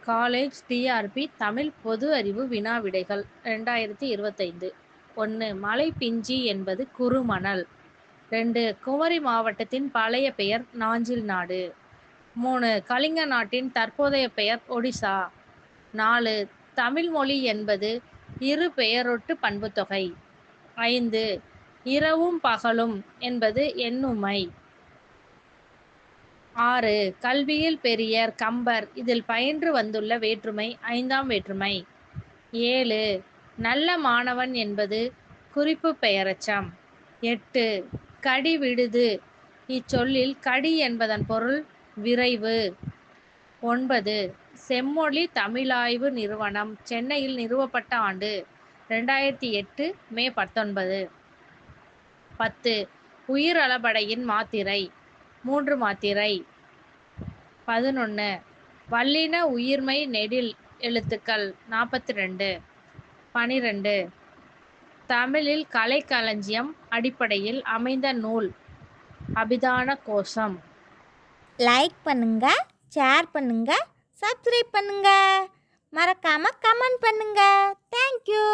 College TRP Tamil பொது அறிவு வினா விடைகள் 2025. 1. மலைப்பிஞ்சி என்பது குறுமணல். 2. குமரி மாவட்டத்தின் பழைய பெயர் நாஞ்சில் நாடு. 3. கலிங்க நாட்டின் தற்போதைய பெயர் ஒடிசா. 4. தமிழ் மொழி என்பது இரு பெயரொட்டு பண்புத்தொகை. 5. இரவும் பகலும் என்பது எண்ணுமை. 6. கல்வியில் பெரியர் கம்பர் இதில் பயின்று வந்துள்ள வேற்றுமை 5ஆம் வேற்றுமை. 7. நல்ல மாணவன் என்பது குறிப்பு பெயரெச்சம். 8. கடி விடுது இச்சொல்லில் கடி என்பதன் பொருள் விரைவு. 9. செம்மொழி தமிழாய்வு நிறுவனம் சென்னையில் நிறுவப்பட்ட ஆண்டு 2008 மே 19. 10. உயிரளபடையின் மாத்திரை 3 மாத்திரை. 11. வல்லின உயிர்மெய் நெடில் எழுத்துக்கள் 42. 12. தமிழில் கலைக்களஞ்சியம் அடிப்படையில் அமைந்த நூல் அபிதான கோசம். லைக் பண்ணுங்க, ஷேர் பண்ணுங்க, சப்ஸ்கிரைப் பண்ணுங்க, மறக்காம கமெண்ட் பண்ணுங்க. தேங்க்யூ.